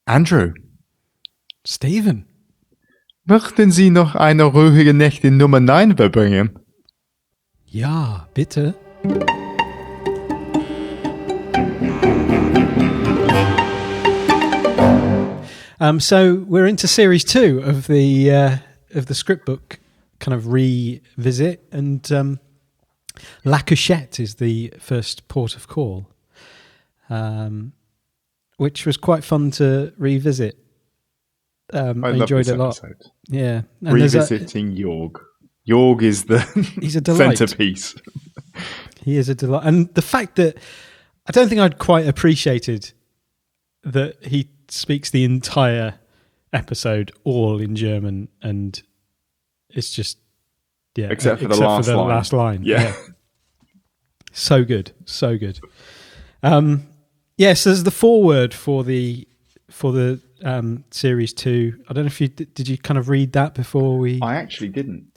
Andrew. Stephen. Möchten Sie noch eine ruhige Nacht in Nummer 9 verbringen? Ja, bitte. So we're into series 2 of the script book kind of revisit, and La Couchette is the first port of call, which was quite fun to revisit. I enjoyed it a lot. Episode. Yeah, and revisiting Jorg. Jorg is he's a delight. centerpiece. He is a delight, and the fact that I don't think I'd quite appreciated that he speaks the entire episode all in German, and it's just except for the last line. Yeah. So good. So there's the foreword for the series 2. I don't know if you did you kind of read that before we... I actually didn't.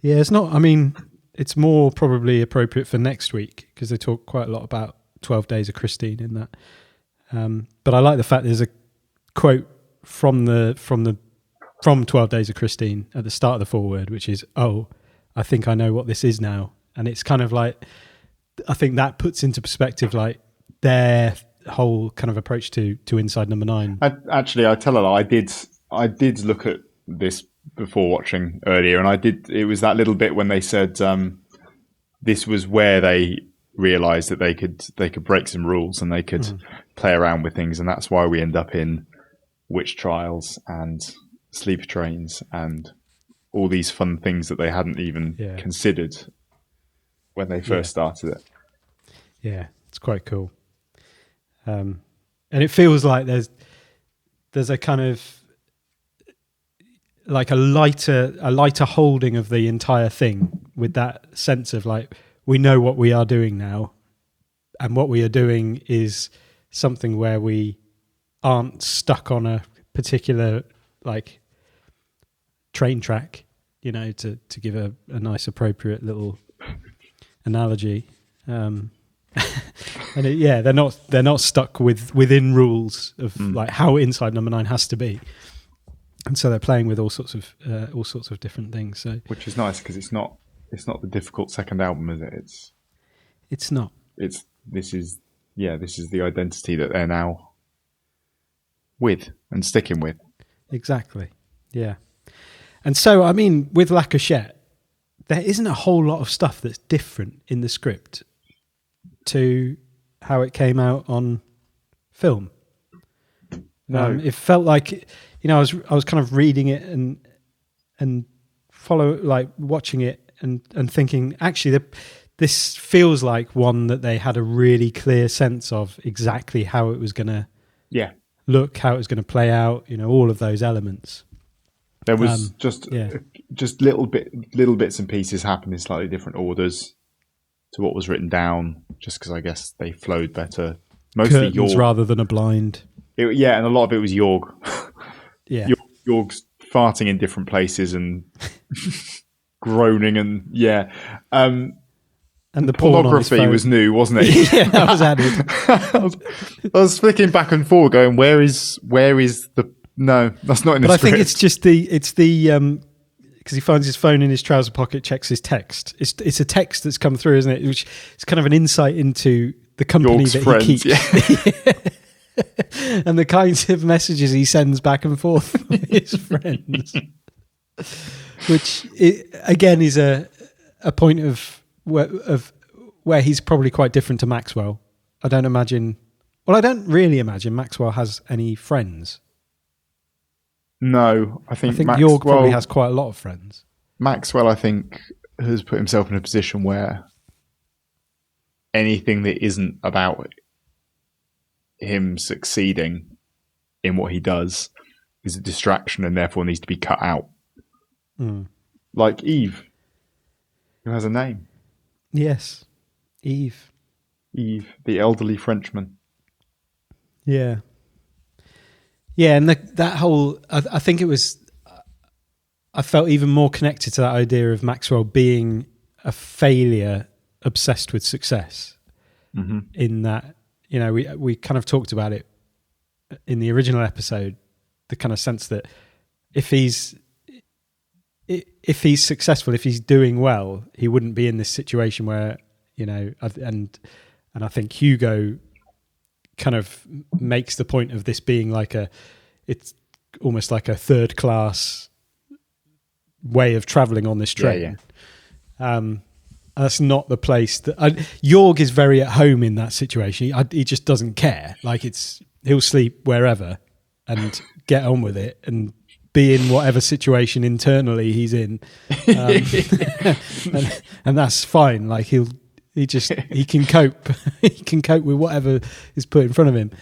Yeah, it's not, I mean, it's more probably appropriate for next week because they talk quite a lot about 12 Days of Christine in that. But I like the fact there's a quote from 12 Days of Christine at the start of the foreword, which is, "Oh, I think I know what this is now." And it's kind of like, I think that puts into perspective like their whole kind of approach to Inside Number 9. I tell a lie. I did look at this before watching earlier, and it was that little bit when they said this was where they realized that they could break some rules and they could play around with things, and that's why we end up in witch trials and sleep trains and all these fun things that they hadn't even considered when they first started it. Yeah, it's quite cool. And it feels like there's a kind of like a lighter holding of the entire thing, with that sense of like, we know what we are doing now, and what we are doing is something where we aren't stuck on a particular like train track, you know, to give a nice appropriate little analogy. And they're not stuck within rules of like how Inside Number 9 has to be, and so they're playing with all sorts of different things. So, which is nice because it's not the difficult second album, is it? It's not. This is the identity that they're now with and sticking with. Exactly. Yeah. And so, I mean, with La Couchette, there isn't a whole lot of stuff that's different in the script to how it came out on film. No. It felt like, you know, I was kind of reading it and watching it and thinking, actually, this feels like one that they had a really clear sense of exactly how it was going to look, how it was going to play out, you know, all of those elements. There was just little bits and pieces happen in slightly different orders to what was written down, just because I guess they flowed better. Mostly Curtains Jorg rather than a blind. And a lot of it was Jorg. Yeah, Jorg's farting in different places and groaning and and the pornography was new, wasn't it? Yeah, that was added. I was flicking back and forward, going, "Where is the?" No, that's not in the script. But I think it's the because he finds his phone in his trouser pocket, checks his text. It's a text that's come through, isn't it? Which is kind of an insight into the company Jorg's that friends, he keeps, and the kinds of messages he sends back and forth with his friends. Which again is a point of where he's probably quite different to Maxwell. I don't really imagine Maxwell has any friends. No, I think Jorg probably has quite a lot of friends. Maxwell, I think, has put himself in a position where anything that isn't about him succeeding in what he does is a distraction and therefore needs to be cut out. Like Eve, who has a name. Yes, Eve, the elderly Frenchman. Yeah. Yeah, and that whole... I think it was... I felt even more connected to that idea of Maxwell being a failure obsessed with success. In that, you know, we kind of talked about it in the original episode, the kind of sense that if he's successful, if he's doing well, he wouldn't be in this situation where, and I think Hugo kind of makes the point of this being like it's almost like a third class way of traveling on this train. That's not the place that Jorg is very at home in that situation. He just doesn't care. Like he'll sleep wherever and get on with it and be in whatever situation internally he's in, and that's fine. Like he can cope. He can cope with whatever is put in front of him.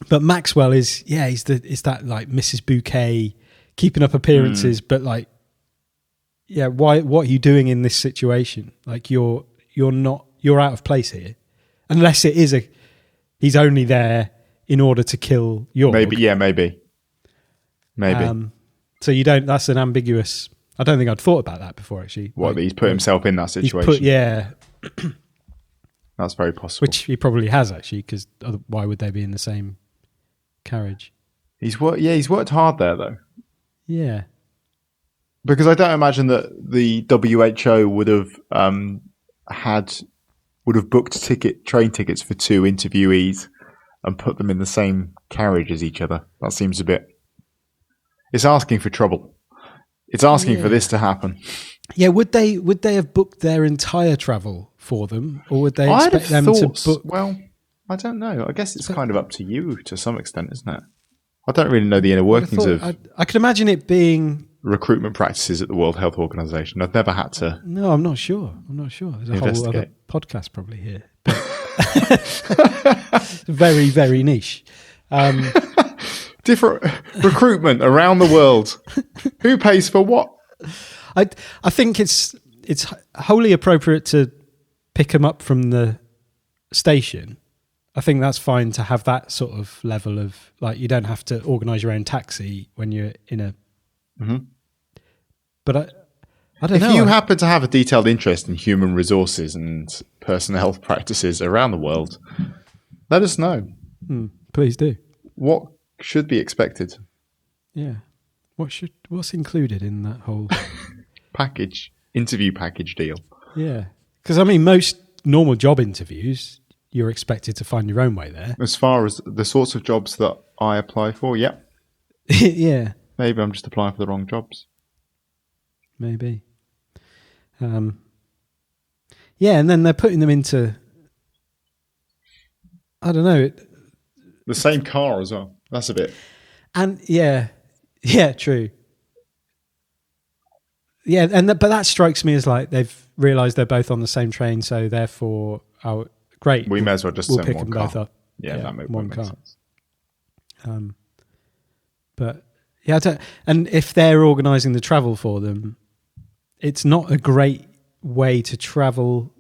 But Maxwell is that like Mrs. Bouquet, keeping up appearances, but like, what are you doing in this situation? Like you're out of place here, unless it is he's only there in order to kill Jorg. Maybe. So you don't. That's an ambiguous. I don't think I'd thought about that before. Actually, that he's put himself in that situation. That's very possible. Which he probably has actually, because why would they be in the same carriage? He's worked hard there though. Yeah, because I don't imagine that the WHO would have booked train tickets for two interviewees and put them in the same carriage as each other. That seems a bit. It's asking for trouble. It's asking for this to happen. Yeah, would they have booked their entire travel for them, or would they expect them to book? Well, I don't know. I guess it's kind of up to you to some extent, isn't it? I don't really know the inner workings of. I could imagine it being recruitment practices at the World Health Organization. I've never had to. No, I'm not sure. There's a whole other podcast probably here. Very, very niche. Different recruitment around the world. Who pays for what? I think it's wholly appropriate to pick them up from the station. I think that's fine to have that sort of level of, like, you don't have to organise your own taxi when you're in a. Mm-hmm. But I don't know. If you happen to have a detailed interest in human resources and personnel practices around the world, let us know. Please do. What should be expected? Yeah. What's included in that whole interview package deal? Yeah. Because, I mean, most normal job interviews, you're expected to find your own way there. As far as the sorts of jobs that I apply for, yeah. Yeah. Maybe I'm just applying for the wrong jobs. Maybe. Yeah, and then they're putting them into, I don't know. The same car as well. That's a bit. And yeah, true. Yeah, but that strikes me as like they've realised they're both on the same train, so therefore, great. We may as well just we'll send pick one them car. both up. Yeah, that makes one car. Sense. But yeah, and if they're organising the travel for them, it's not a great way to travel.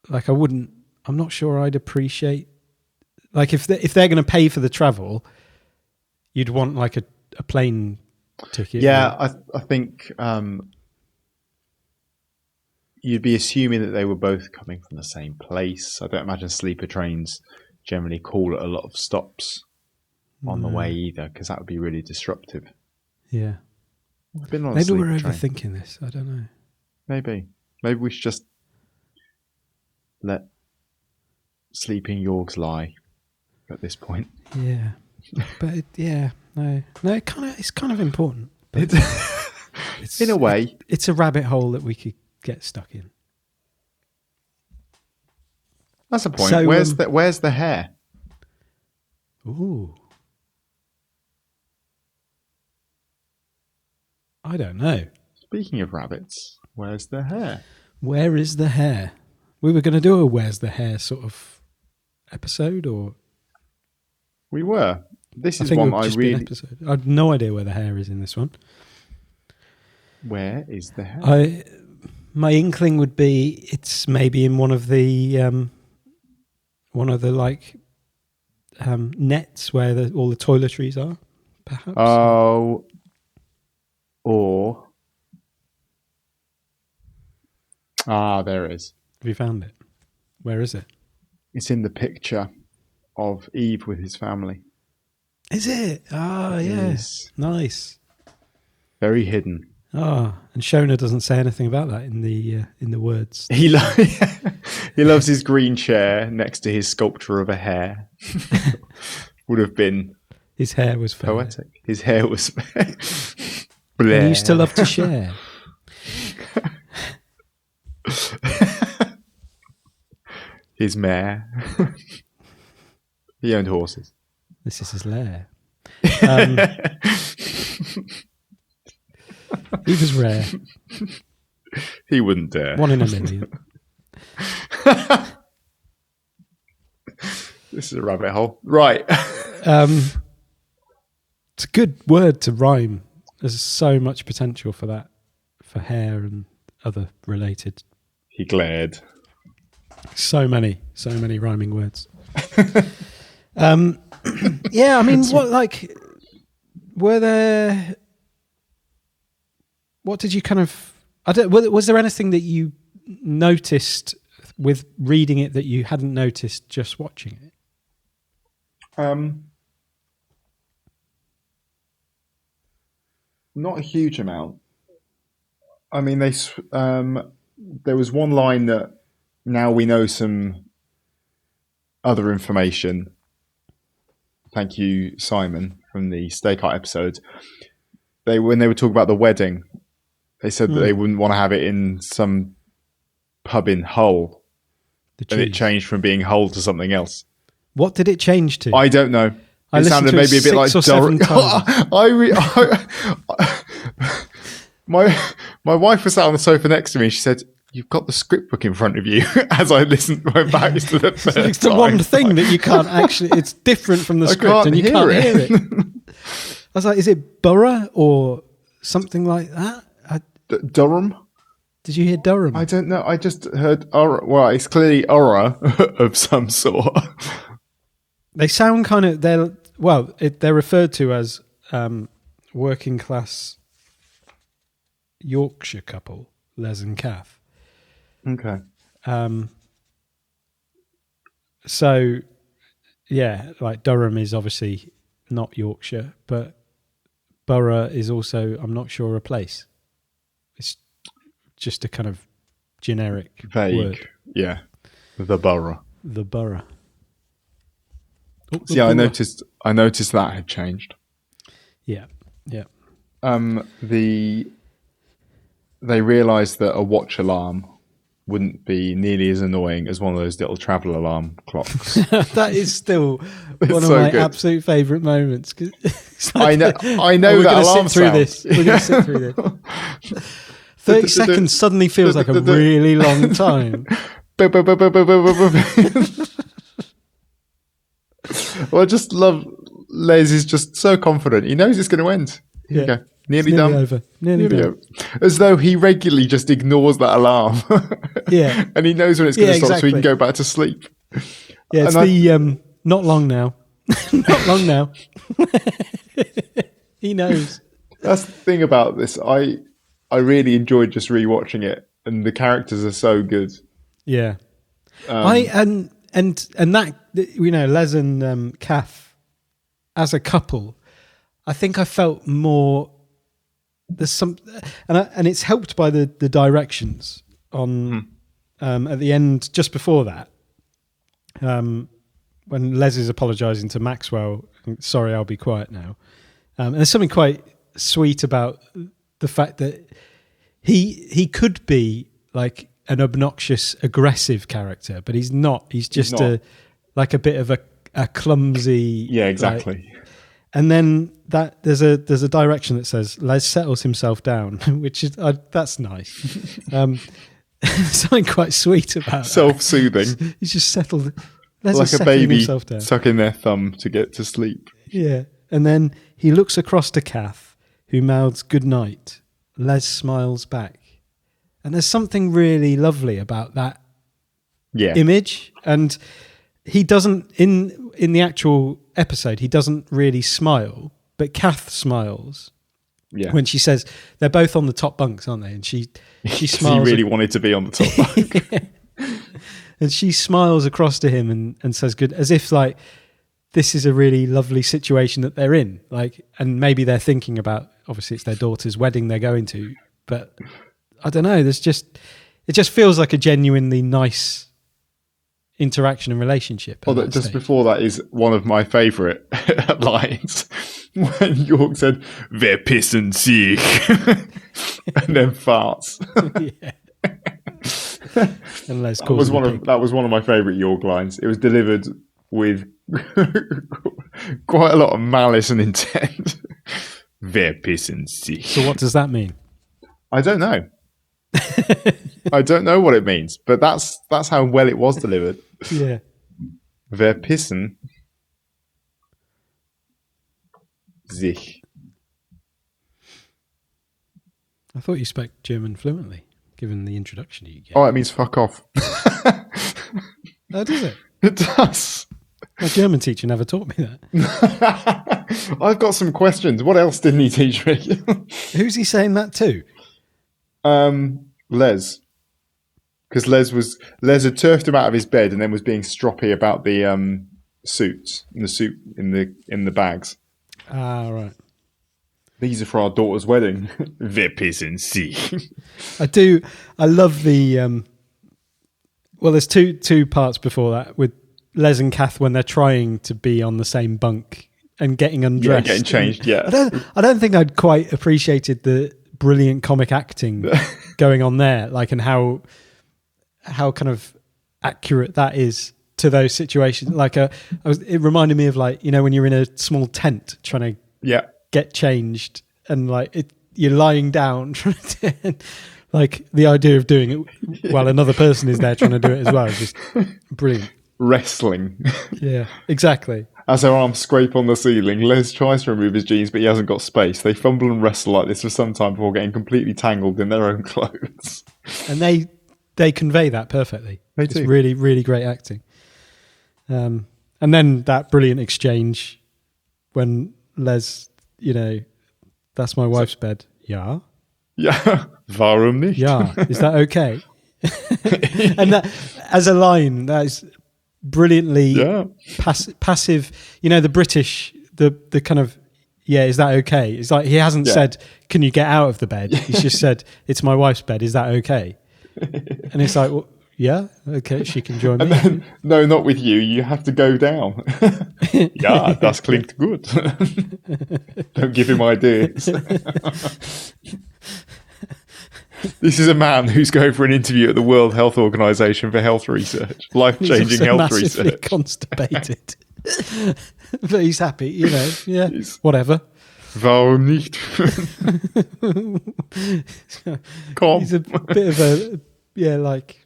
Like I'm not sure I'd appreciate. Like if they're going to pay for the travel, you'd want like a plane ticket. Yeah, I think you'd be assuming that they were both coming from the same place. I don't imagine sleeper trains generally call at a lot of stops on the way either, because that would be really disruptive. Yeah. I've been on a Maybe we're sleeper overthinking train. this. I don't know. Maybe we should just let sleeping Yorks lie at this point. Yeah, but it's kind of important. But it's in a way, it's a rabbit hole that we could get stuck in. That's a point. So, where's the hair? Ooh, I don't know. Speaking of rabbits, where's the hair? Where is the hair? We were going to do a "Where's the hair" sort of episode, or we were. This is think one it would I just be an really. episode. I have no idea where the hair is in this one. Where is the hair? My inkling would be it's maybe in one of the like nets where all the toiletries are, perhaps. Oh, or there it is. Have you found it? Where is it? It's in the picture. of Eve with his family. Is it? Oh, yeah. Yes. Nice. Very hidden. Oh, and Shona doesn't say anything about that in the words. He loves his green chair next to his sculpture of a hare. Would have been his hair was fair. Poetic. His hair was He used to love to share. His mare. He owned horses. This is his lair. He was rare. He wouldn't dare. 1 in a million. This is a rabbit hole. Right. It's a good word to rhyme. There's so much potential for that, for hair and other related. He glared. So many rhyming words. Yeah, I mean, what did you kind of, was there anything that you noticed with reading it that you hadn't noticed just watching it? Not a huge amount. I mean, there was one line that now we know some other information. Thank you, Simon, from the Steakheart episode. When they were talking about the wedding, they said that they wouldn't want to have it in some pub in Hull. And it changed from being Hull to something else. What did it change to? I don't know. It sounded maybe a bit like 6 or 7 times. My wife was sat on the sofa next to me. She said, "You've got the script book in front of you." As I went back to the first it's the one thing that you can't actually. It's different from the script, and you can't hear it. I was like, "Is it Borough or something like that?" Durham. Did you hear Durham? I don't know. I just heard Aura. Well, it's clearly Aura of some sort. They sound kind of. They're referred to as working class Yorkshire couple, Les and Kath. Okay. So, yeah, like Durham is obviously not Yorkshire, but Borough is also, I'm not sure, a place. It's just a kind of generic vague word. Yeah. The borough. The borough. Yeah, I noticed that had changed. Yeah. Yeah. They realised that a watch alarm wouldn't be nearly as annoying as one of those little travel alarm clocks. That is still one of my absolute favourite moments. I know that alarm sound. We're going to sit through this. 30 seconds suddenly feels like a really long time. Well, I just love Les is just so confident. He knows it's going to end. Here we go. Nearly done. Over. Nearly done. As though he regularly just ignores that alarm. Yeah. And he knows when it's going to stop so he can go back to sleep. Yeah, it's not long now. Not long now. He knows. That's the thing about this. I really enjoyed just rewatching it, and the characters are so good. Yeah. And that, Les and Kath as a couple, I think I felt more. There's some, and it's helped by the directions on at the end, just before that, when Les is apologising to Maxwell. Sorry, I'll be quiet now. And there's something quite sweet about the fact that he could be like an obnoxious, aggressive character, but he's not. He's just a bit of a clumsy. Yeah, exactly. And then there's a direction that says Les settles himself down, which is that's nice. Something quite sweet about self-soothing. That. He's just settled, Les like a baby sucking their thumb to get to sleep. Yeah, and then he looks across to Kath, who mouths "good night." Les smiles back, and there's something really lovely about that image. And he doesn't in the actual episode, he doesn't really smile, but Kath smiles when she says they're both on the top bunks, aren't they? And she smiles. He really wanted to be on the top bunk. And she smiles across to him and says good, as if like this is a really lovely situation that they're in. Like, and maybe they're thinking about, obviously it's their daughter's wedding they're going to, but I don't know. It just feels like a genuinely nice interaction and relationship. Well, just stage. Before that is one of my favourite lines when York said, "Wer pissen sich," and then farts. Yeah. And that was one of my favourite York lines. It was delivered with quite a lot of malice and intent. Wer pissen sich. So what does that mean? I don't know. I don't know what it means, but that's how well it was delivered. Yeah. Wer pissen sich. I thought you spoke German fluently, given the introduction you gave. Oh, it means fuck off. Oh, does it? It does. My German teacher never taught me that. I've got some questions. What else didn't he teach me? Who's he saying that to? Les. Because Les had turfed him out of his bed and then was being stroppy about the suits and the suit in the bags. Ah, right. These are for our daughter's wedding. Wer pissen sich. I love the well, there's two parts before that with Les and Kath when they're trying to be on the same bunk and getting undressed. Yeah, getting changed, yeah. I don't think I'd quite appreciated the brilliant comic acting going on there, like, and how kind of accurate that is to those situations. Like, it reminded me of, like, you know, when you're in a small tent trying to get changed and like you're lying down trying to like the idea of doing it while another person is there trying to do it as well is just brilliant. Wrestling. Yeah, exactly. As their arms scrape on the ceiling, Les tries to remove his jeans, but he hasn't got space. They fumble and wrestle like this for some time before getting completely tangled in their own clothes. And they convey that perfectly. It's really, really great acting. And then that brilliant exchange when Les, you know, that's my wife's bed. Yeah. Yeah. Warum nicht? Yeah. Is that okay? And that, as a line, that is brilliantly passive. You know, the British, the kind of, yeah, is that okay? It's like he hasn't said, can you get out of the bed? He's just said, it's my wife's bed. Is that okay? And it's like, well, yeah, okay, she can join me. Then, no, not with you. You have to go down. Ja, das klingt gut. Don't give him ideas. This is a man who's going for an interview at the World Health Organization for health research, life-changing health massively research. Constipated, but he's happy, you know. Yeah, whatever. Warum nicht? He's a bit of a like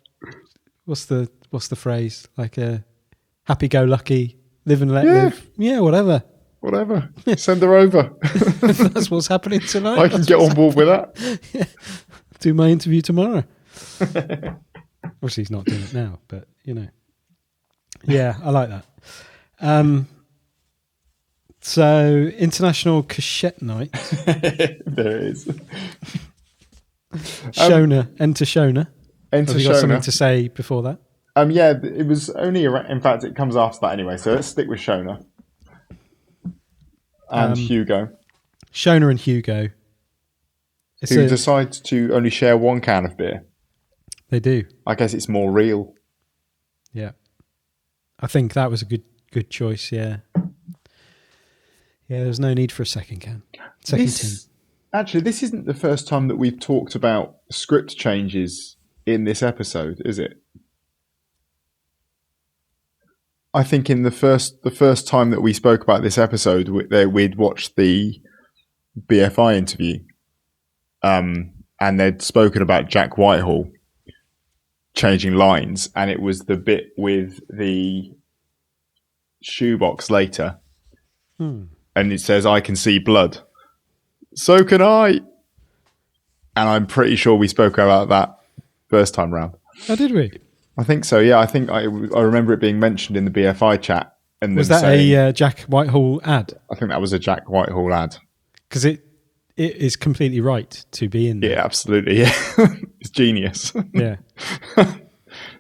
what's the phrase? Like a happy-go-lucky, live and let live. Yeah, whatever. Whatever. Send her over. That's what's happening tonight. I can get on board with that. Yeah. Do my interview tomorrow. Obviously, he's not doing it now, but you know. Yeah, I like that. So, International Couchette Night. There it is. Shona, enter Shona. Enter Have you Shona. got something to say before that? Yeah, it was only around, in fact, it comes after that anyway, so let's stick with Shona. And Hugo. Shona and Hugo. Who decide to only share one can of beer. They do. I guess it's more real. Yeah. I think that was a good choice, yeah. Yeah, there's no need for a second can. Tin. Actually, this isn't the first time that we've talked about script changes in this episode, is it? I think in the first time that we spoke about this episode, we'd watched the BFI interview, and they'd spoken about Jack Whitehall changing lines, and it was the bit with the shoebox later, and it says, "I can see blood." So can I. And I'm pretty sure we spoke about that first time round. Oh, did we? I think so, yeah. I think I remember it being mentioned in the BFI chat. And was that a Jack Whitehall ad? I think that was a Jack Whitehall ad. Because it is completely right to be in there. Yeah, absolutely, yeah. It's genius. Yeah.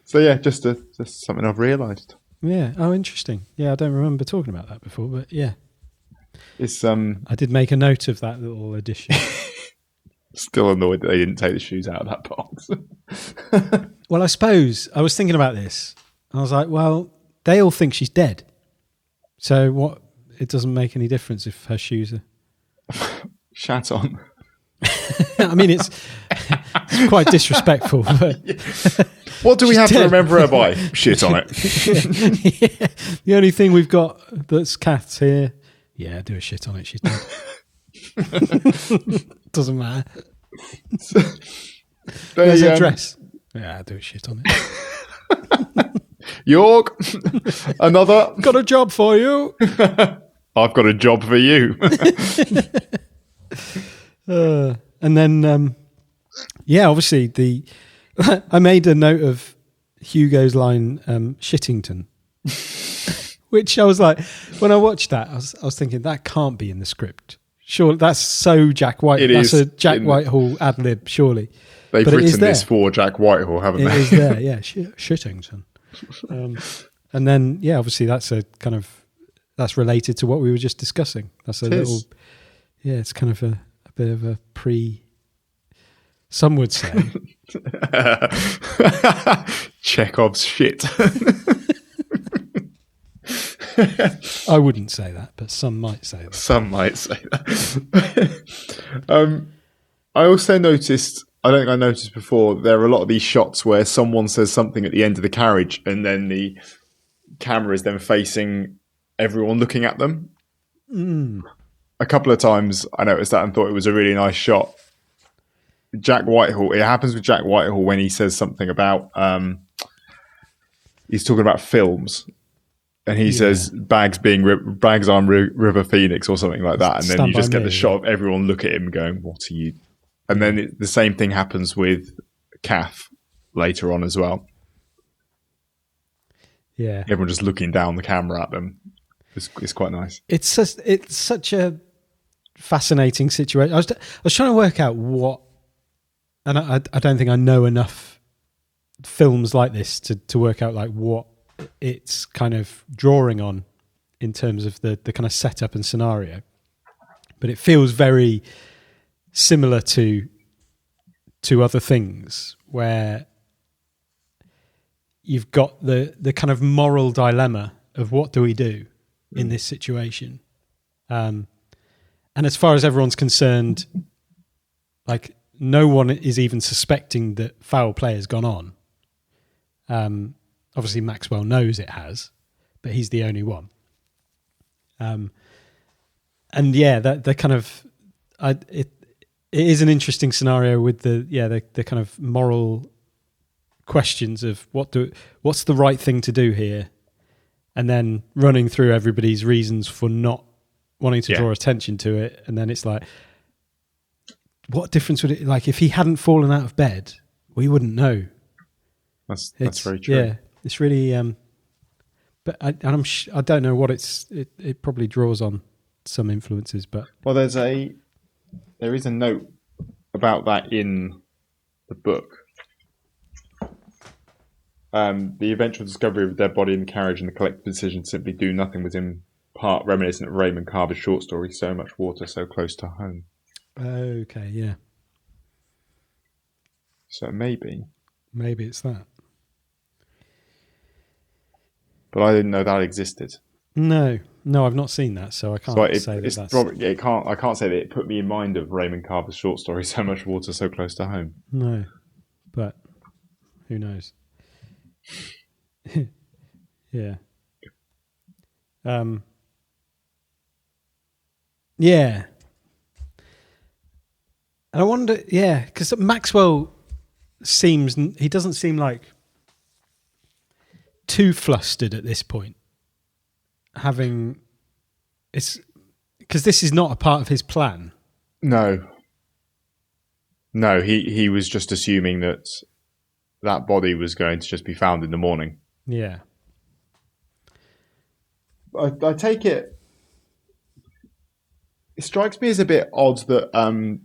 So, yeah, just something I've realised. Yeah. Oh, interesting. Yeah, I don't remember talking about that before, but yeah. It's I did make a note of that little addition. still annoyed that they didn't take the shoes out of that box. Well, I suppose I was thinking about this. I was like, well, they all think she's dead. So what? It doesn't make any difference if her shoes are... Shat on. I mean, it's quite disrespectful. But what do we have dead. to remember her by? Shit on it. Yeah. The only thing we've got that's Kath's here. Yeah, do a shit on it. She's dead. Doesn't matter. Where's her dress? Yeah, do a shit on it. York, another. Got a job for you. I've got a job for you. And then, obviously I made a note of Hugo's line, Shittington, which I was like, when I watched that, I was thinking that can't be in the script. Sure, that's so Jack White. That's a Jack Whitehall ad lib, surely. They've written this for Jack Whitehall, haven't they? It is there, yeah. Shittington. And then, obviously that's that's related to what we were just discussing. That's a little, it's kind of a bit of a some would say. Chekhov's shit. I wouldn't say that, but some might say that. Some might say that. I also noticed, I don't think I noticed before, there are a lot of these shots where someone says something at the end of the carriage and then the camera is then facing everyone looking at them. A couple of times I noticed that and thought it was a really nice shot. Jack Whitehall, it happens with Jack Whitehall when he says something about, he's talking about films. And he says Bags on River Phoenix or something like that. And then you just get the shot of everyone look at him going, what are you? And then the same thing happens with Kath later on as well. Yeah. Everyone just looking down the camera at them. It's quite nice. It's such a fascinating situation. I was trying to work out what, and I don't think I know enough films like this to work out like what it's kind of drawing on in terms of the kind of setup and scenario, but it feels very similar to other things where you've got the kind of moral dilemma of what do we do in this situation, and as far as everyone's concerned, like no one is even suspecting that foul play has gone on. Obviously, Maxwell knows it has, but he's the only one. And that kind of it is an interesting scenario with the kind of moral questions of what's the right thing to do here, and then running through everybody's reasons for not wanting to draw attention to it, and then it's like, what difference would it like if he hadn't fallen out of bed? We wouldn't know. That's very true. Yeah. It's really, but I don't know what it probably draws on some influences, but well, there is a note about that in the book. The eventual discovery of a dead body in the carriage and the collective decision to simply do nothing was in part reminiscent of Raymond Carver's short story, So Much Water, So Close to Home. Okay, yeah. So maybe it's that. But I didn't know that existed. No, I've not seen that, so I can't say that's... I can't say that it put me in mind of Raymond Carver's short story, So Much Water, So Close to Home. No, but who knows? Yeah. Yeah. And I wonder, because Maxwell he doesn't seem like too flustered at this point. It's because this is not a part of his plan. No, he was just assuming that body was going to just be found in the morning. Yeah. I take it. It strikes me as a bit odd that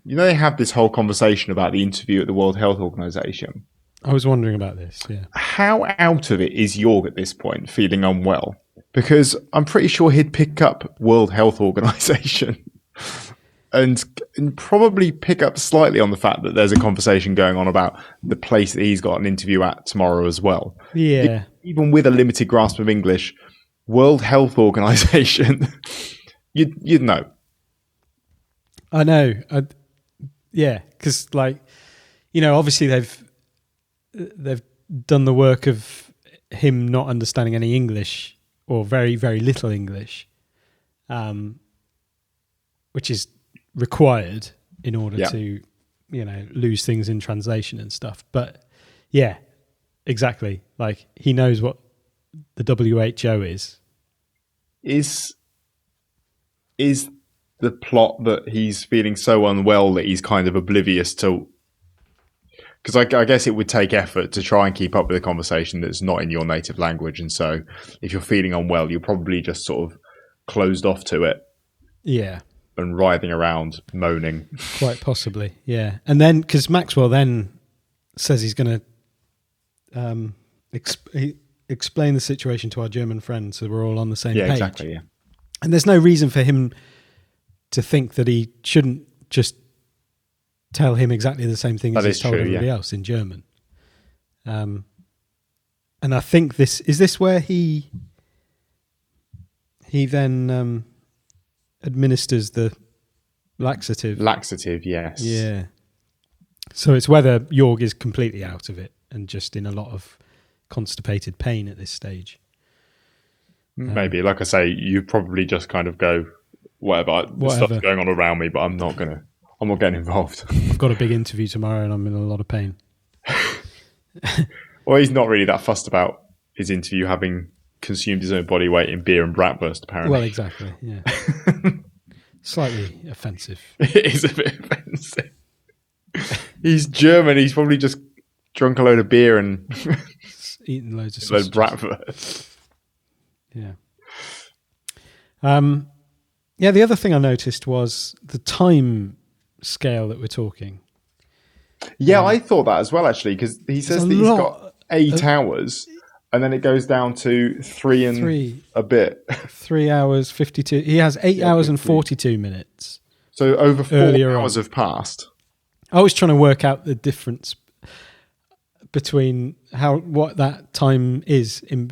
they have this whole conversation about the interview at the World Health Organization. I was wondering about this. Yeah. How out of it is Jorg at this point, feeling unwell? Because I'm pretty sure he'd pick up World Health Organization and probably pick up slightly on the fact that there's a conversation going on about the place that he's got an interview at tomorrow as well. Yeah. Even with a limited grasp of English, World Health Organization, you'd know. I know. Yeah, because obviously they've done the work of him not understanding any English or very, very little English, which is required in order to, lose things in translation and stuff. But yeah, exactly. Like, he knows what the WHO is. Is the plot that he's feeling so unwell that he's kind of oblivious to? Because I guess it would take effort to try and keep up with a conversation that's not in your native language. And so if you're feeling unwell, you're probably just sort of closed off to it. Yeah. And writhing around, moaning. Quite possibly, yeah. And then, because Maxwell then says he's going to explain the situation to our German friend so we're all on the same page. Yeah, exactly, yeah. And there's no reason for him to think that he shouldn't just tell him exactly the same thing as he's told everybody else in German. And I think is this where he then administers the laxative? Laxative, yes. Yeah. So it's whether Jorg is completely out of it and just in a lot of constipated pain at this stage. Maybe, like I say, you probably just kind of go, whatever. Stuff's going on around me, but I'm not getting involved. I've got a big interview tomorrow and I'm in a lot of pain. Well, he's not really that fussed about his interview having consumed his own body weight in beer and bratwurst, apparently. Well, exactly, yeah. Slightly offensive. It is a bit offensive. He's German. He's probably just drunk a load of beer and eaten loads of sausages. bratwurst. Yeah. Yeah, the other thing I noticed was the time scale that we're talking. Yeah, I thought that as well, actually, because he says that he's got 8 hours, and then it goes down to 3 a bit. 3 hours, 52. He has 8 hours and 42 minutes. So over 4 hours have passed. I was trying to work out the difference between what that time is in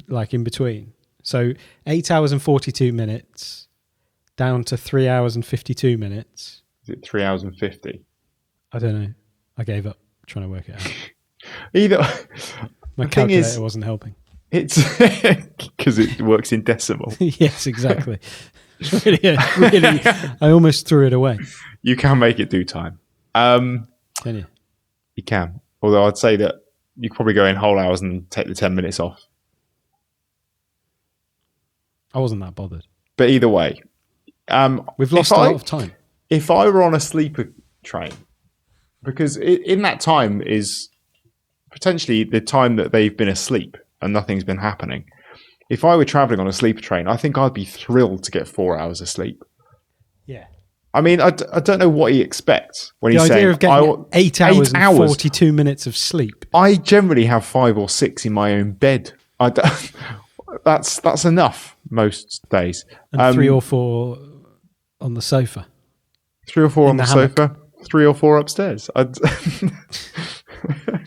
between. So 8 hours and 42 minutes down to 3 hours and 52 minutes. Is it 3 hours and 50? I don't know. I gave up trying to work it out. Either my calculator wasn't helping. It's because it works in decimal. Yes, exactly. really, I almost threw it away. You can make it do time. Can you? You can. Although I'd say that you could probably go in whole hours and take the 10 minutes off. I wasn't that bothered. But either way. We've lost a lot of time. If I were on a sleeper train, because in that time is potentially the time that they've been asleep and nothing's been happening. If I were travelling on a sleeper train, I think I'd be thrilled to get 4 hours of sleep. Yeah. I mean, I don't know what he expects when he's saying... The idea of getting 8 hours and 42 minutes of sleep. I generally have 5 or 6 in my own bed. That's enough most days. And 3 or 4 on the sofa. 3 or 4 on the sofa. 3 or 4 upstairs. It's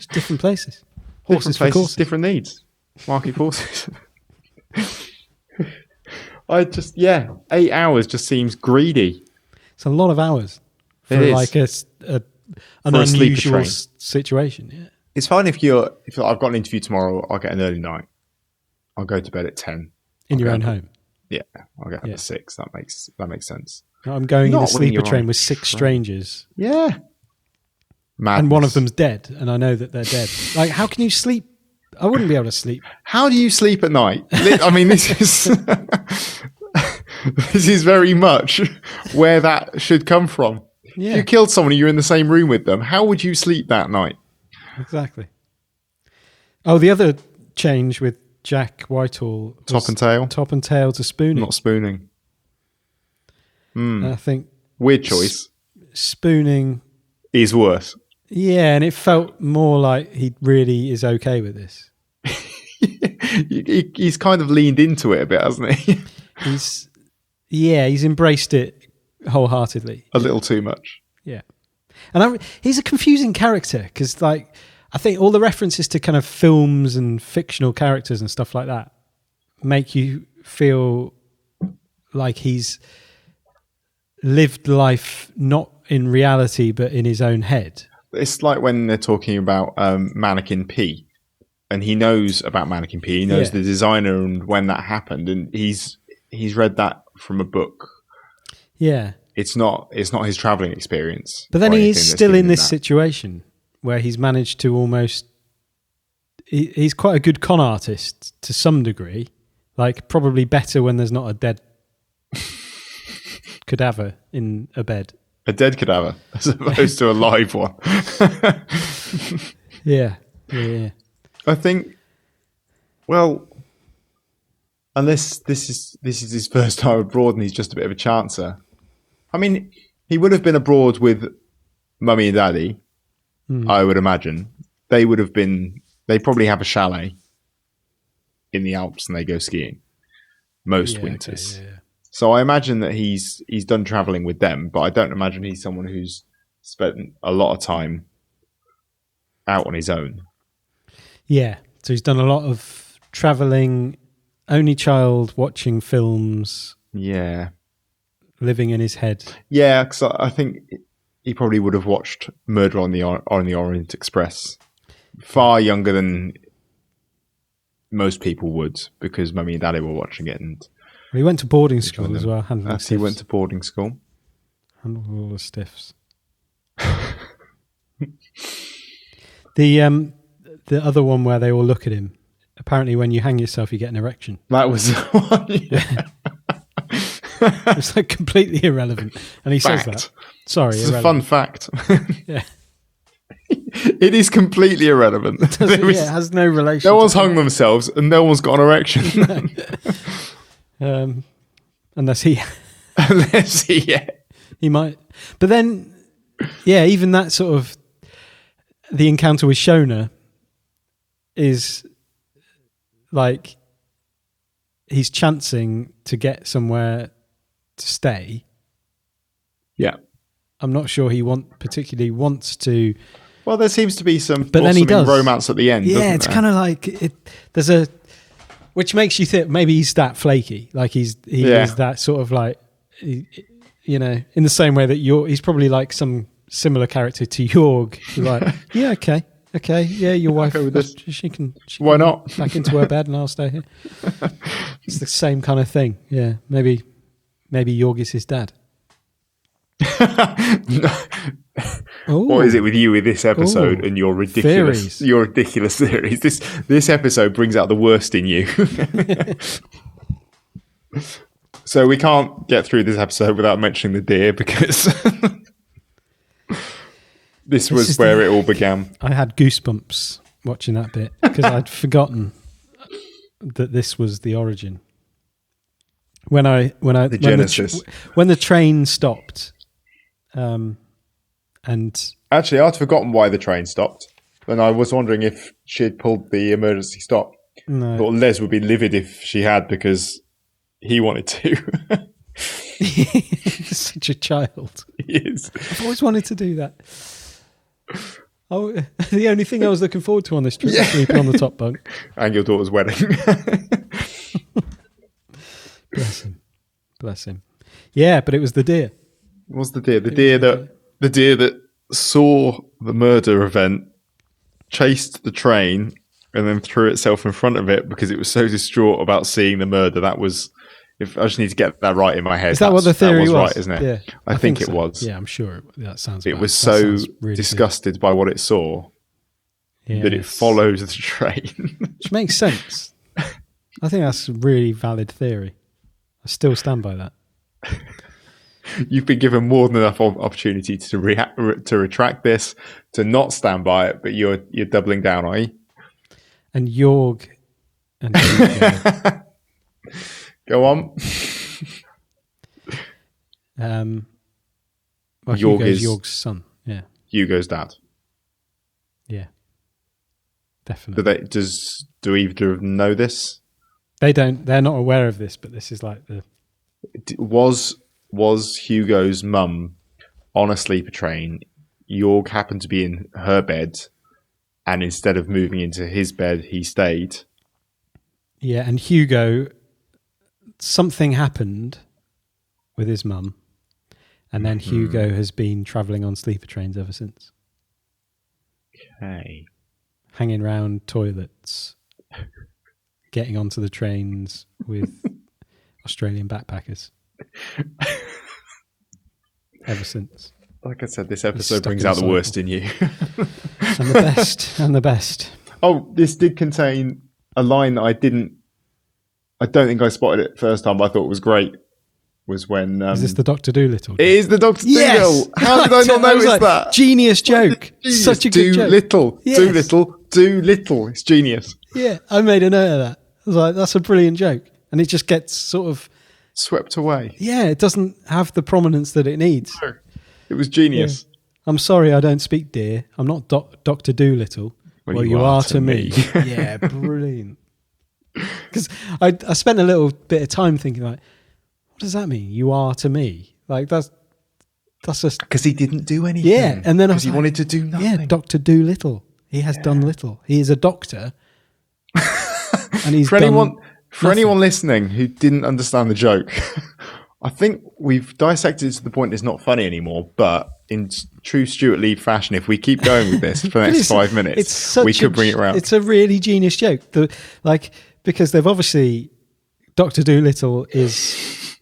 different places. Horses different places, different needs. Market forces. 8 hours just seems greedy. It's a lot of hours for like an unusual situation. Yeah, it's fine if I've got an interview tomorrow. I'll get an early night. I'll go to bed at 10 in your own home. Yeah, I'll get up at 6. That makes sense. I'm going in a sleeper train with 6 strangers. Yeah, madness. And one of them's dead, and I know that they're dead. Like, how can you sleep? I wouldn't be able to sleep. How do you sleep at night? I mean, this is very much where that should come from. Yeah. If you killed someone, you're in the same room with them. How would you sleep that night? Exactly. Oh, the other change with Jack Whitehall was top and tail to spooning. Not spooning. I think weird choice. Spooning is worse. Yeah, and it felt more like he really is okay with this. He's kind of leaned into it a bit, hasn't he? He's embraced it wholeheartedly. A little too much. Yeah. And he's a confusing character because, like, I think all the references to kind of films and fictional characters and stuff like that make you feel like he's lived life not in reality but in his own head. It's like when they're talking about Mannequin P, and he knows about Mannequin P. He knows the designer and when that happened, and he's read that from a book. Yeah. It's not his traveling experience. But then he is still in this situation where he's managed to almost... He's quite a good con artist to some degree. Like, probably better when there's not a dead cadaver in a bed. A dead cadaver as opposed to a live one. Yeah. I think, well, unless this is his first time abroad and he's just a bit of a chancer. I mean, he would have been abroad with Mummy and Daddy, I would imagine. They probably have a chalet in the Alps and they go skiing most winters. Okay, yeah. So I imagine that he's done travelling with them, but I don't imagine he's someone who's spent a lot of time out on his own. Yeah, so he's done a lot of travelling, only child, watching films. Yeah. Living in his head. Yeah, because I think he probably would have watched Murder on the Orient Express far younger than most people would, because Mummy and Daddy were watching it. And he went to boarding school as well. He went to boarding school. Handled all the stiffs. The other one where they all look at him. Apparently, when you hang yourself, you get an erection. That was the one. Yeah. It's like completely irrelevant, and he says that. Sorry, it's a fun fact. Yeah, it is completely irrelevant. It has no relation. No one's hung themselves, and no one's got an erection. Unless he, he might. But then, even that sort of the encounter with Shona is like he's chancing to get somewhere to stay. Yeah. I'm not sure he particularly wants to. Well, there seems to be some but then he does. Romance at the end. Yeah, it's kind of like there's a, which makes you think maybe he's that flaky, like he is that sort of like, you know, in the same way that he's probably like some similar character to Jorg. Like, yeah, okay, yeah, your wife, she can why not back into her bed and I'll stay here. It's the same kind of thing. Yeah, maybe Jorg is his dad. What is it with you with this episode and your ridiculous theories? This episode brings out the worst in you. So we can't get through this episode without mentioning the deer, because this was where it all began. I had goosebumps watching that bit because I'd forgotten that this was the origin. When the Genesis. When the train stopped. And actually, I'd forgotten why the train stopped, and I was wondering if she had pulled the emergency stop. No. I thought Les would be livid if she had, because he wanted to. He's such a child. He is. I've always wanted to do that. The only thing I was looking forward to on this trip was sleeping on the top bunk. And your daughter's wedding. Bless him. Yeah, but it was the deer. It was the deer. The deer that saw the murder event, chased the train, and then threw itself in front of it because it was so distraught about seeing the murder. That was. If I just need to get that right in my head. Is that what the theory was? Right, isn't it? Yeah, I think it so. was. Yeah, I'm sure that sounds. It was so really disgusted by what it saw that it followed the train, which makes sense. I think that's a really valid theory. I still stand by that. You've been given more than enough opportunity to retract this, to not stand by it, but you're doubling down, are you? And Jorg. And go on. Well, Jorg's son. Yeah. Hugo's dad. Yeah, Do definitely. do either of them know this? They don't. They're not aware of this, but this is like the. Was Hugo's mum on a sleeper train? Jorg happened to be in her bed, and instead of moving into his bed, he stayed. Yeah, and Hugo, something happened with his mum, and then Hugo has been travelling on sleeper trains ever since. Okay. Hanging around toilets, getting onto the trains with Australian backpackers. Ever since. Like I said, this episode brings out the worst in you. And the best. And the best. Oh, this did contain a line that I don't think I spotted it first time, but I thought it was great. Was when... is this the Dr. Dolittle? It is the Dr. Yes! Dolittle! How did I not notice that? Genius joke. Such a good joke. Little. Yes. Do little. It's genius. Yeah, I made a note of that. I was like, that's a brilliant joke. And it just gets sort of... Swept away. Yeah, it doesn't have the prominence that it needs. No, it was genius. Yeah. I'm sorry I don't speak dear. I'm not Dr. Dolittle. Well, you are to me. Yeah, brilliant. Because I spent a little bit of time thinking, like, what does that mean? You are to me. Like, that's just... Because he didn't do anything. Yeah, and then he wanted to do nothing. Yeah, Dr. Dolittle. He has done little. He is a doctor. And he's For anyone listening who didn't understand the joke, I think we've dissected it to the point it's not funny anymore, but in true Stuart Lee fashion, if we keep going with this for the next 5 minutes, we could bring it around. It's a really genius joke. Because they've obviously... Dr. Dolittle is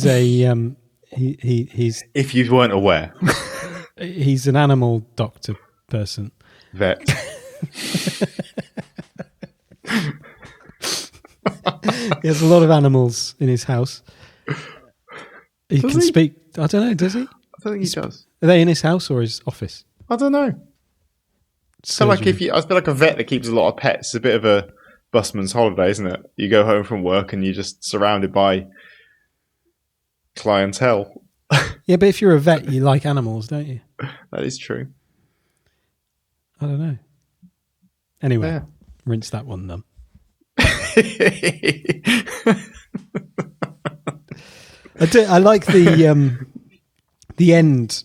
a... he's... If you weren't aware. He's an animal doctor person. Vet. He has a lot of animals in his house. He can speak. I don't know. Does he? I don't think he does. Are they in his house or his office? I don't know. So like I feel like a vet that keeps a lot of pets. It's a bit of a busman's holiday, isn't it? You go home from work and you're just surrounded by clientele. Yeah, but if you're a vet, you like animals, don't you? That is true. I don't know. Anyway, Yeah. Rinse that one then. I like the end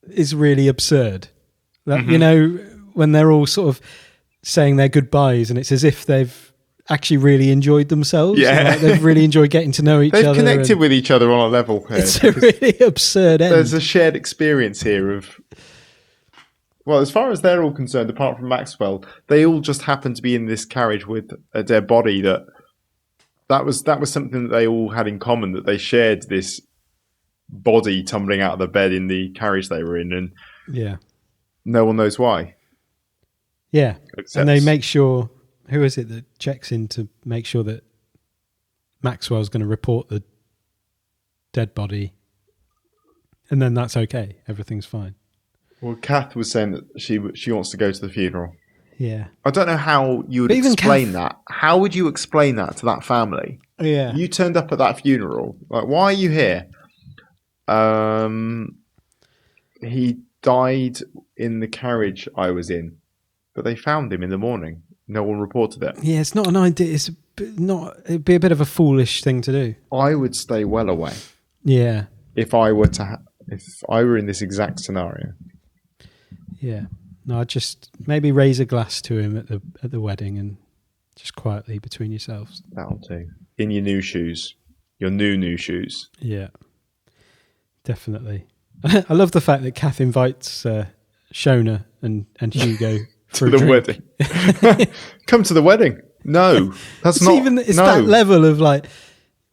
is really absurd. That, you know, when they're all sort of saying their goodbyes, and it's as if they've actually really enjoyed themselves. Yeah, like they've really enjoyed getting to know each other. They've connected with each other on a level here. It's a really absurd end. There's a shared experience here of. Well, as far as they're all concerned, apart from Maxwell, they all just happen to be in this carriage with a dead body. That was something that they all had in common. That they shared this body tumbling out of the bed in the carriage they were in, and yeah, no one knows why. Yeah, Except, and they make sure. Who is it that checks in to make sure that Maxwell's going to report the dead body, and then that's okay. Everything's fine. Well, Kath was saying that she wants to go to the funeral. Yeah. I don't know how you would explain that. How would you explain that to that family? Yeah. You turned up at that funeral. Like, why are you here? He died in the carriage I was in, but they found him in the morning. No one reported it. Yeah, it's not an idea. It'd be a bit of a foolish thing to do. I would stay well away. Yeah. If I were in this exact scenario. Yeah. No, I'd just maybe raise a glass to him at the wedding and just quietly between yourselves. That'll do. In your new shoes. Your new shoes. Yeah. Definitely. I love the fact that Kath invites Shona and Hugo for to the wedding. Come to the wedding. No. That's not it's that level of like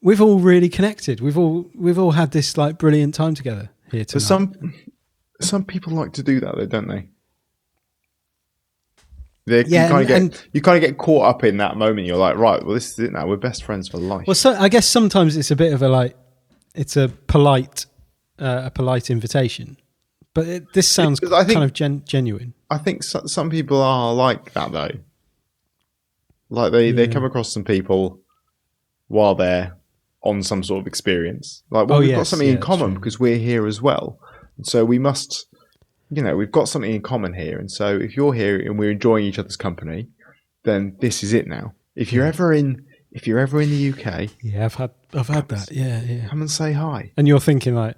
we've all really connected. We've all had this like brilliant time together here tonight. But some people like to do that though, don't they? You kind of get caught up in that moment. You're like, right, well, this is it now. We're best friends for life. Well, I guess sometimes it's a bit of it's a polite invitation, but this sounds kind of genuine. I think some people are like that though. Like they come across some people while they're on some sort of experience. Like, well, we've got something in common because we're here as well. So we must we've got something in common here. And so if you're here and we're enjoying each other's company, then this is it now. If you're ever in the UK, yeah, I've had that. Yeah. come and say hi. And you're thinking like,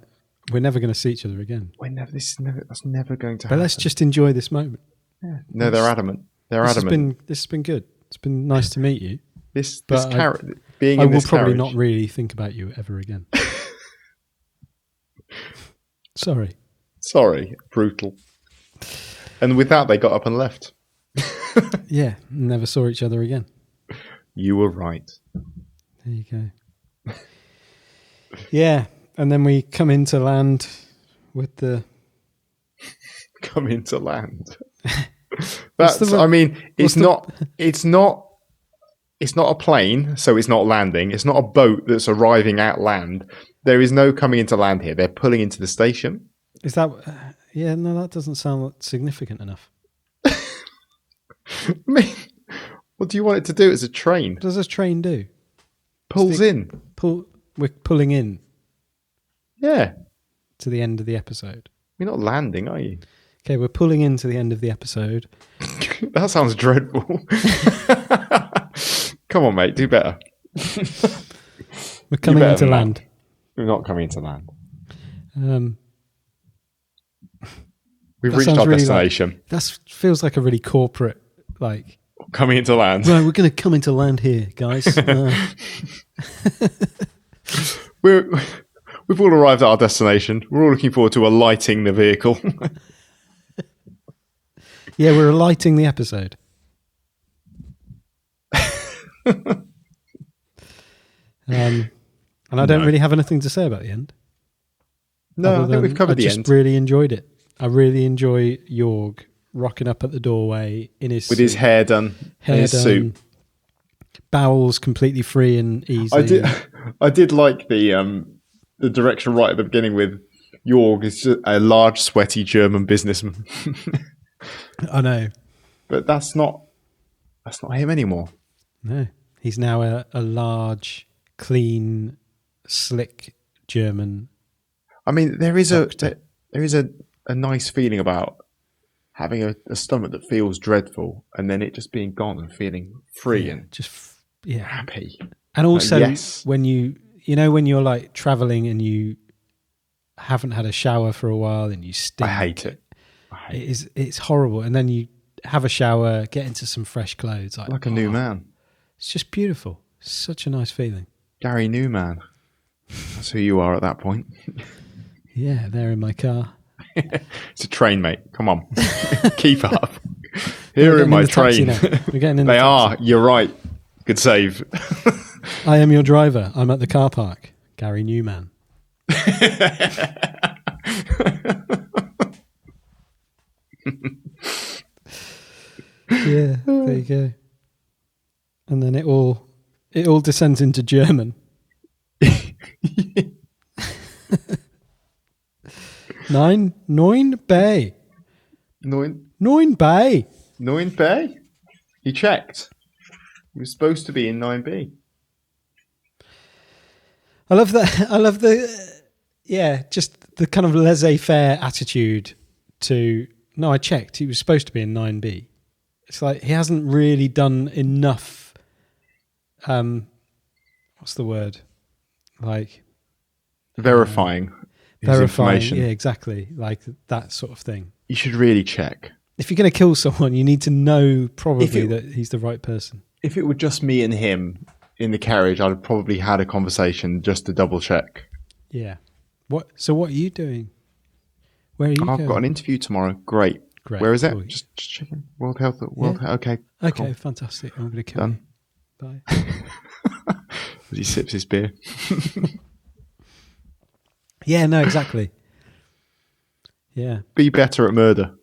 we're never going to see each other again. That's never going to But happen. let's just enjoy this moment. Yeah. No, they're adamant. This has been good. It's been nice to meet you. Being I in will this probably carriage, not really think about you ever again. Sorry, brutal. And with that, they got up and left. Yeah, never saw each other again. You were right. There you go. Yeah, and then we come into land with the... Come into land. It's not a plane, so it's not landing. It's not a boat that's arriving at land. There is no coming into land here. They're pulling into the station. Is that... yeah, no, that doesn't sound significant enough. What do you want it to do? It's a train. What does a train do? Pulls in. We're pulling in. Yeah. To the end of the episode. You're not landing, are you? Okay, we're pulling into the end of the episode. That sounds dreadful. Come on, mate, do better. We're coming into land. We're not coming into land. We've That reached our really destination. That feels like a really corporate, like... Coming into land. Right, we're going to come into land here, guys. We've all arrived at our destination. We're all looking forward to alighting the vehicle. Yeah, we're alighting the episode. And I don't really have anything to say about the end. No, I think we've covered the end. I just really enjoyed it. I really enjoy Jorg rocking up at the doorway in his with his hair done, his suit, bowels completely free and easy. I did like the direction right at the beginning with Jorg is just a large, sweaty German businessman. I know, but that's not him anymore. No, he's now a large, clean, slick German. I mean, there is doctor. a nice feeling about having a stomach that feels dreadful and then it just being gone and feeling free and just happy. And also, yes. when when you're like traveling and you haven't had a shower for a while and you stink. I hate it. It's horrible. And then you have a shower, get into some fresh clothes. Like a new man. It's just beautiful. Such a nice feeling. Gary Newman. That's who you are at that point. Yeah, they're in my car. It's a train, mate. Come on. Keep up. Here in my train. We're getting in They are. You're right. Good save. I am your driver. I'm at the car park. Gary Newman. Yeah, there you go. And then it all descends into German. Neun Bay. Neun Bay. Neun Bay? He checked. He was supposed to be in 9B. I love the just the kind of laissez-faire attitude to, no, I checked. He was supposed to be in 9B. It's like he hasn't really done enough, what's the word? Like... Verifying information. Yeah, exactly. Like that sort of thing. You should really check. If you're going to kill someone, you need to know probably that he's the right person. If it were just me and him in the carriage, I'd have probably had a conversation just to double check. Yeah. So what are you doing? Where are you going? I've got an interview tomorrow. Great. Where is it? Cool. Just checking. World Health. Okay. Okay, cool. Fantastic. I'm going to kill Done. you. Bye. As he sips his beer. Yeah, no, exactly. Yeah. Be better at murder.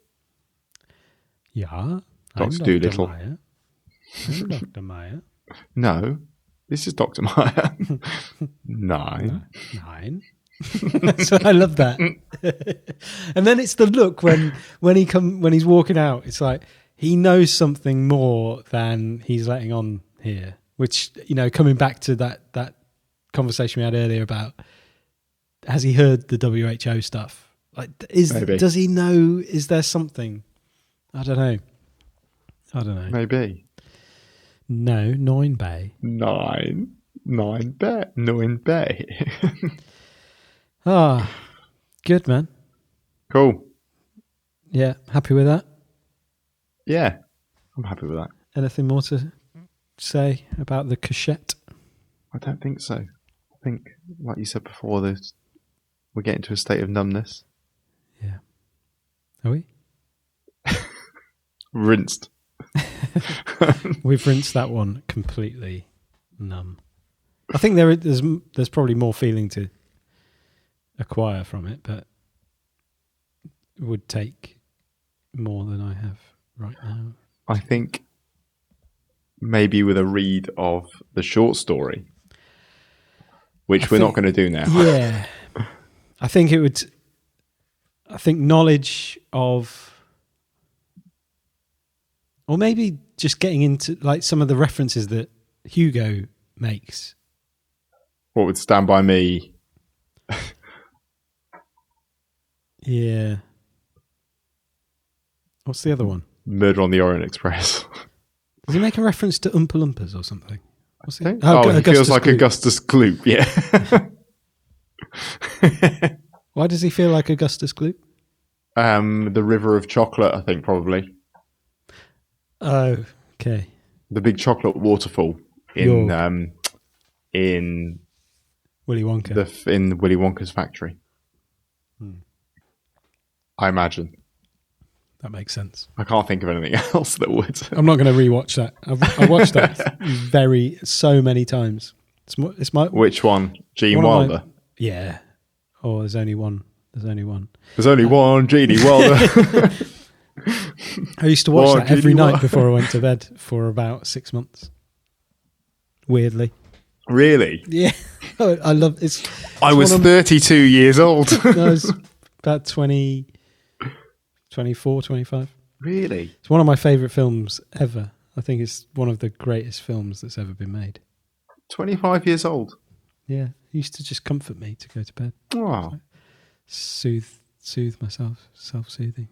Yeah. Dr. Dolittle. I'm Dr. Meyer. No, this is Dr. Meyer. 9. 9. So I love that. And then it's the look when he's walking out. It's like he knows something more than he's letting on here. Which, coming back to that conversation we had earlier about, has he heard the WHO stuff? Like, Maybe. does he know? Is there something? I don't know. Maybe. No, Nine Bay. Nine Bay. Ah, good, man. Cool. Yeah, happy with that. Yeah, I'm happy with that. Anything more to say about the Couchette? I don't think so. I think, like you said before, we're getting to a state of numbness. Yeah. Are we? Rinsed. We've rinsed that one completely numb. I think there's probably more feeling to acquire from it, but it would take more than I have right now. I think maybe with a read of the short story, which we're not going to do now. Yeah. I think knowledge of, or maybe just getting into like some of the references that Hugo makes. What would Stand By Me? Yeah. What's the other one? Murder on the Orient Express. Does he make a reference to Oompa Loompas or something? What's it? He feels like Augustus Gloop, yeah. Why does he feel like Augustus Gloop? The River of Chocolate, I think, probably. Oh, okay. The big chocolate waterfall in Willy Wonka. In Willy Wonka's factory. I imagine. That makes sense. I can't think of anything else that would. I'm not going to rewatch that. I watched that so many times. It's my Which one? Gene Wilder. Yeah. Oh, there's only one. There's only one Genie Wilder. I used to watch that every night before I went to bed for about 6 months. Weirdly. Really? Yeah. I love it. I was 32 years old. No, I was about 20, 24, 25. Really? It's one of my favourite films ever. I think it's one of the greatest films that's ever been made. 25 years old? Yeah. It used to just comfort me to go to bed. Wow. Soothe myself, self-soothing.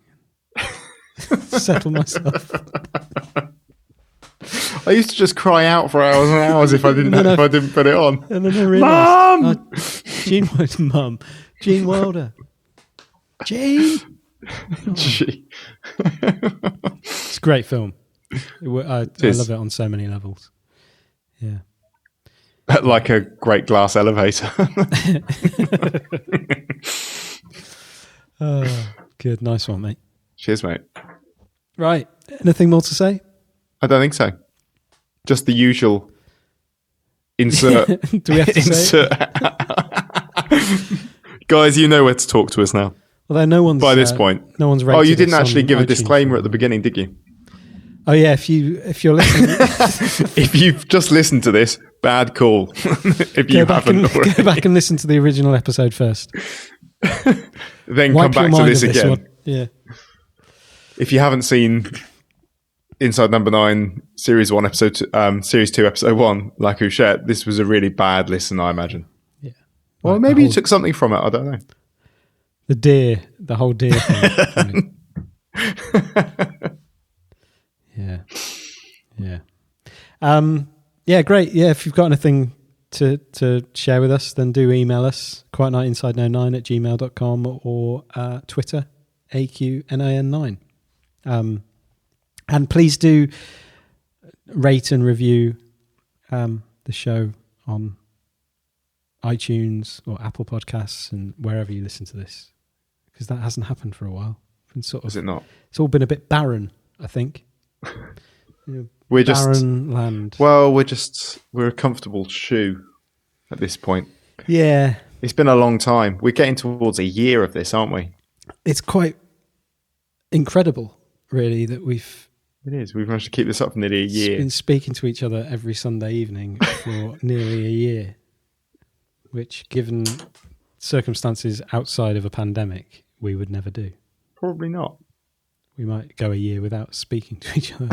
Settle myself. I used to just cry out for hours and hours if I didn't put it on. And then I realised, Mum! Gene Wilder, Mum, Gene Wilder, Gene. It's a great film. I love it on so many levels. Yeah, like a great glass elevator. Oh, good, nice one, mate. Cheers, mate. Right, anything more to say? I don't think so. Just the usual insert. Do we have to say it? Guys, you know where to talk to us now. Well, no one's by this point. No one's rated. Oh, you didn't actually give a iTunes disclaimer at the beginning, did you? Oh yeah, if you're listening, if you've just listened to this, bad call. If you haven't already, go back and listen to the original episode first. Then come back to this again. Yeah. If you haven't seen Inside Number 9, Series 1, Series 2, Episode 1, like Couchette, this was a really bad listen, I imagine. Yeah. Well, maybe you took something from it. I don't know. The whole deer thing. Yeah. Yeah, great. Yeah, if you've got anything to share with us, then do email us, quietnightinside09@gmail.com or Twitter, AQNAN9. And please do rate and review the show on iTunes or Apple Podcasts and wherever you listen to this, because that hasn't happened for a while. Is it not? It's all been a bit barren, I think. We're barren land. Well, we're a comfortable shoe at this point. Yeah. It's been a long time. We're getting towards a year of this, aren't we? It's quite incredible, really, that we've managed to keep this up for nearly a year. Been speaking to each other every Sunday evening for nearly a year, which, given circumstances outside of a pandemic, we would never do. Probably not. We might go a year without speaking to each other.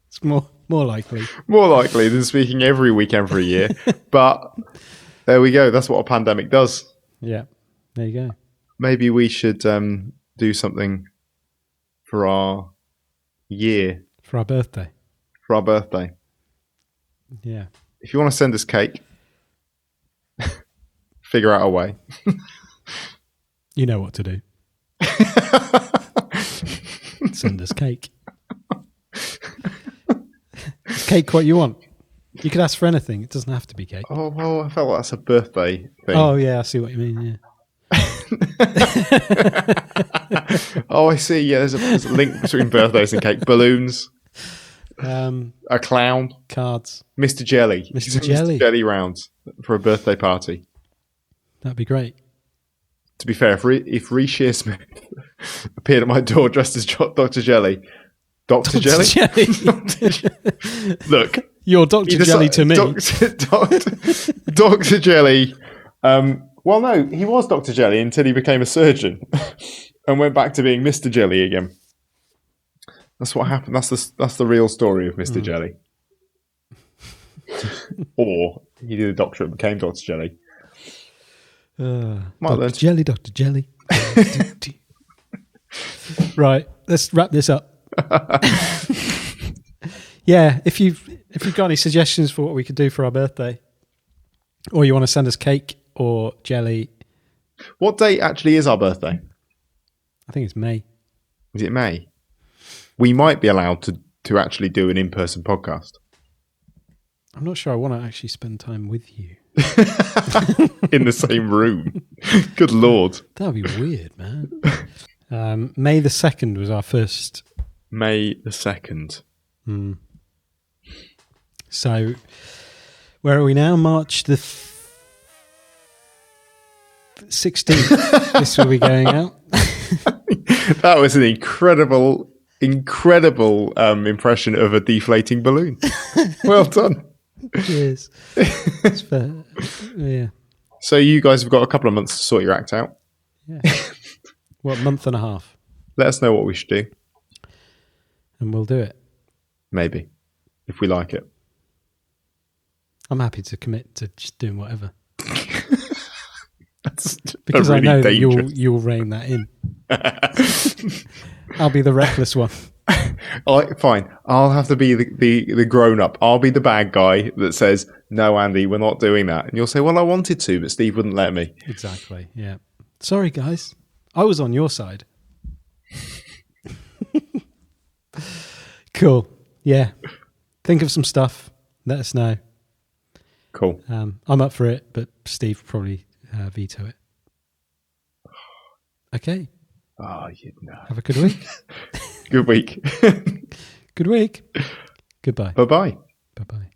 It's more likely. More likely than speaking every weekend for a year. But there we go. That's what a pandemic does. Yeah. There you go. Maybe we should do something for our year, For our birthday. for our birthday. Yeah. If you want to send us cake, figure out a way. You know what to do. Send us cake. Is cake what you want? You could ask for anything. It doesn't have to be cake. Oh, well, I felt like that's a birthday thing. Oh, yeah, I see what you mean, yeah. Oh, I see. Yeah, there's a link between birthdays and cake. Balloons, a clown, Cards. Mr. Jelly. Mr. Jelly. Mr. Jelly rounds for a birthday party. That'd be great. To be fair, if Rhys Shearsmith appeared at my door dressed as Dr. Jelly, Dr. Jelly? Look. You're Dr. Jelly to me. Dr. Jelly. Well, no, he was Dr. Jelly until he became a surgeon and went back to being Mr. Jelly again. That's what happened. That's the real story of Mr. Jelly. Or he did a doctorate and became Dr. Jelly. Dr. Jelly, Dr. Jelly. Right, let's wrap this up. Yeah, if you've got any suggestions for what we could do for our birthday, or you want to send us cake or jelly. What date actually is our birthday? I think it's May. Is it May? We might be allowed to actually do an in-person podcast. I'm not sure I want to actually spend time with you. In the same room. Good Lord. That would be weird, man. May the 2nd was our first. May the 2nd. So, where are we now? March the 16th. This will be going out. That was an incredible impression of a deflating balloon. Well done. Cheers. It's fair. Yeah. So you guys have got a couple of months to sort your act out. Yeah. What, month and a half? Let us know what we should do. And we'll do it. Maybe. If we like it. I'm happy to commit to just doing whatever. Because I know that you'll rein that in. I'll be the reckless one. Fine. I'll have to be the grown up. I'll be the bad guy that says, "No, Andy, we're not doing that." And you'll say, "Well, I wanted to, but Steve wouldn't let me." Exactly. Yeah. Sorry, guys. I was on your side. Cool. Yeah. Think of some stuff. Let us know. Cool. I'm up for it, but Steve will probably veto it. Okay. Oh, you know. Have a good week. Good week. Good week. Goodbye. Bye-bye. Bye-bye.